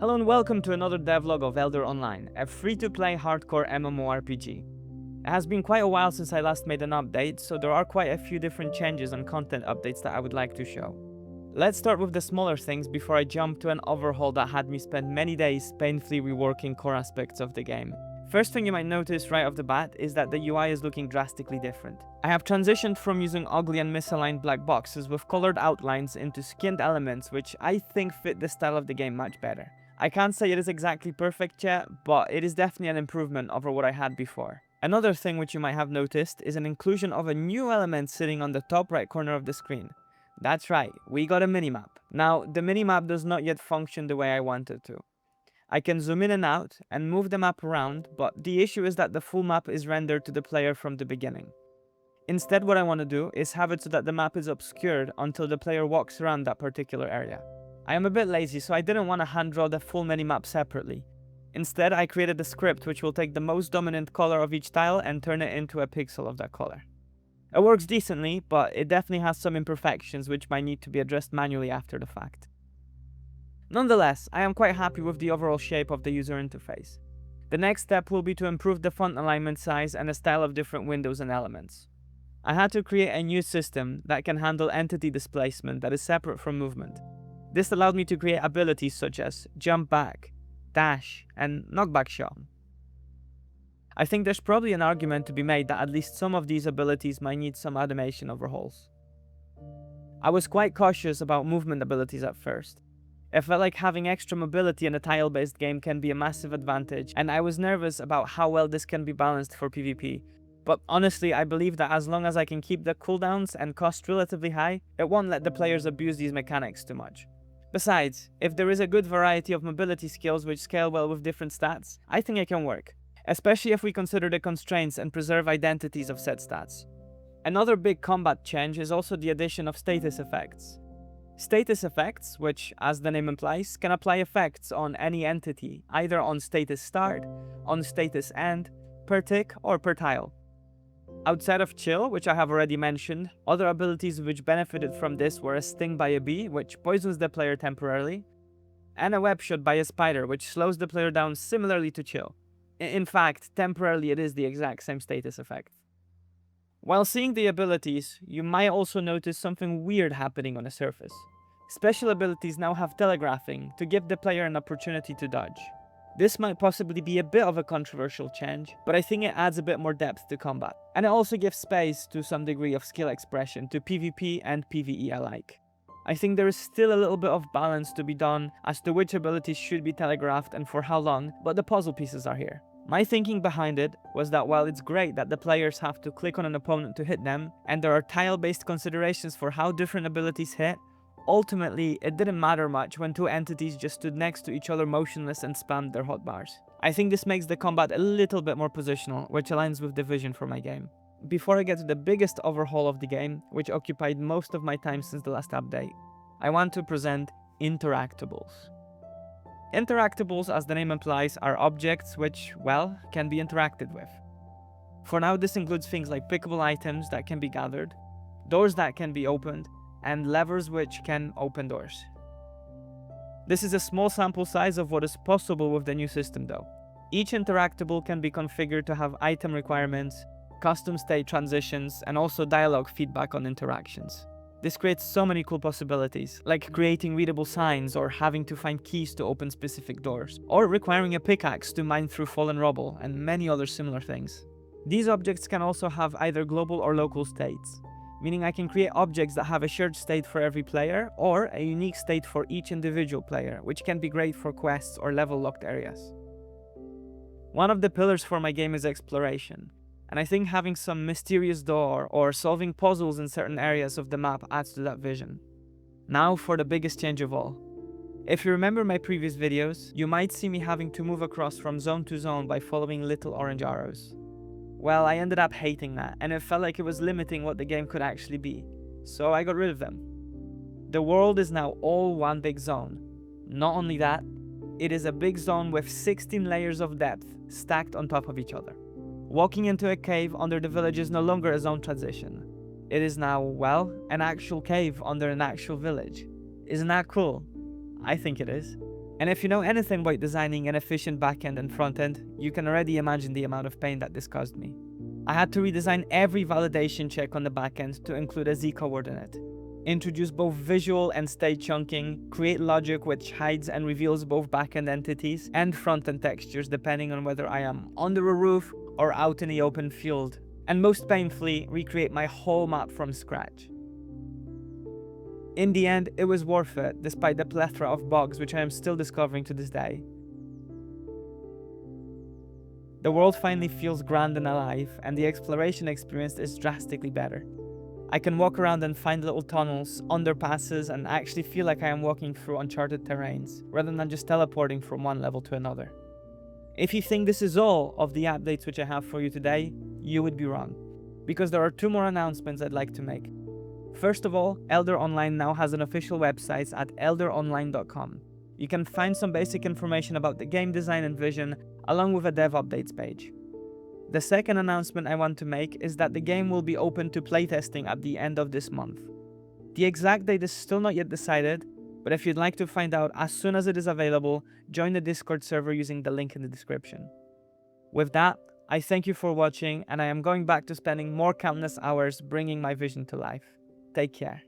Hello and welcome to another devlog of Eldir Online, a free-to-play hardcore MMORPG. It has been quite a while since I last made an update, so there are quite a few different changes and content updates that I would like to show. Let's start with the smaller things before I jump to an overhaul that had me spend many days painfully reworking core aspects of the game. First thing you might notice right off the bat is that the UI is looking drastically different. I have transitioned from using ugly and misaligned black boxes with colored outlines into skinned elements which I think fit the style of the game much better. I can't say it is exactly perfect yet, but it is definitely an improvement over what I had before. Another thing which you might have noticed is an inclusion of a new element sitting on the top right corner of the screen. That's right, we got a minimap. Now, the minimap does not yet function the way I want it to. I can zoom in and out and move the map around, but the issue is that the full map is rendered to the player from the beginning. Instead, what I want to do is have it so that the map is obscured until the player walks around that particular area. I am a bit lazy, so I didn't want to hand draw the full minimap separately. Instead, I created a script which will take the most dominant color of each tile and turn it into a pixel of that color. It works decently, but it definitely has some imperfections which might need to be addressed manually after the fact. Nonetheless, I am quite happy with the overall shape of the user interface. The next step will be to improve the font alignment size and the style of different windows and elements. I had to create a new system that can handle entity displacement that is separate from movement. This allowed me to create abilities such as jump back, dash, and knockback shot. I think there's probably an argument to be made that at least some of these abilities might need some automation overhauls. I was quite cautious about movement abilities at first. It felt like having extra mobility in a tile-based game can be a massive advantage, and I was nervous about how well this can be balanced for PvP. But honestly, I believe that as long as I can keep the cooldowns and cost relatively high, it won't let the players abuse these mechanics too much. Besides, if there is a good variety of mobility skills which scale well with different stats, I think it can work, especially if we consider the constraints and preserve identities of said stats. Another big combat change is also the addition of status effects. Status effects, which, as the name implies, can apply effects on any entity, either on status start, on status end, per tick, or per tile. Outside of chill, which I have already mentioned, other abilities which benefited from this were a sting by a bee, which poisons the player temporarily, and a web shot by a spider, which slows the player down similarly to chill. In fact, temporarily it is the exact same status effect. While seeing the abilities, you might also notice something weird happening on the surface. Special abilities now have telegraphing to give the player an opportunity to dodge. This might possibly be a bit of a controversial change, but I think it adds a bit more depth to combat. And it also gives space to some degree of skill expression to PvP and PvE alike. I think there is still a little bit of balance to be done as to which abilities should be telegraphed and for how long, but the puzzle pieces are here. My thinking behind it was that while it's great that the players have to click on an opponent to hit them, and there are tile-based considerations for how different abilities hit, ultimately it didn't matter much when two entities just stood next to each other motionless and spammed their hotbars. I think this makes the combat a little bit more positional, which aligns with the vision for my game. Before I get to the biggest overhaul of the game, which occupied most of my time since the last update, I want to present interactables. Interactables, as the name implies, are objects which, well, can be interacted with. For now, this includes things like pickable items that can be gathered, doors that can be opened, and levers which can open doors. This is a small sample size of what is possible with the new system though. Each interactable can be configured to have item requirements, custom state transitions, and also dialogue feedback on interactions. This creates so many cool possibilities, like creating readable signs or having to find keys to open specific doors, or requiring a pickaxe to mine through fallen rubble, and many other similar things. These objects can also have either global or local states, meaning I can create objects that have a shared state for every player, or a unique state for each individual player, which can be great for quests or level-locked areas. One of the pillars for my game is exploration, and I think having some mysterious door or solving puzzles in certain areas of the map adds to that vision. Now for the biggest change of all. If you remember my previous videos, you might see me having to move across from zone to zone by following little orange arrows. Well, I ended up hating that, and it felt like it was limiting what the game could actually be, so I got rid of them. The world is now all one big zone. Not only that, it is a big zone with 16 layers of depth stacked on top of each other. Walking into a cave under the village is no longer a zone transition. It is now, well, an actual cave under an actual village. Isn't that cool? I think it is. And if you know anything about designing an efficient backend and frontend, you can already imagine the amount of pain that this caused me. I had to redesign every validation check on the backend to include a z-coordinate, introduce both visual and state chunking, create logic which hides and reveals both backend entities and frontend textures depending on whether I am under a roof or out in the open field, and most painfully, recreate my whole map from scratch. In the end, it was worth it, despite the plethora of bugs which I am still discovering to this day. The world finally feels grand and alive, and the exploration experience is drastically better. I can walk around and find little tunnels, underpasses, and actually feel like I am walking through uncharted terrains, rather than just teleporting from one level to another. If you think this is all of the updates which I have for you today, you would be wrong, because there are 2 more announcements I'd like to make. First of all, Eldir Online now has an official website at eldironline.com. You can find some basic information about the game design and vision, along with a dev updates page. The second announcement I want to make is that the game will be open to playtesting at the end of this month. The exact date is still not yet decided, but if you'd like to find out as soon as it is available, join the Discord server using the link in the description. With that, I thank you for watching, and I am going back to spending more countless hours bringing my vision to life. Take care.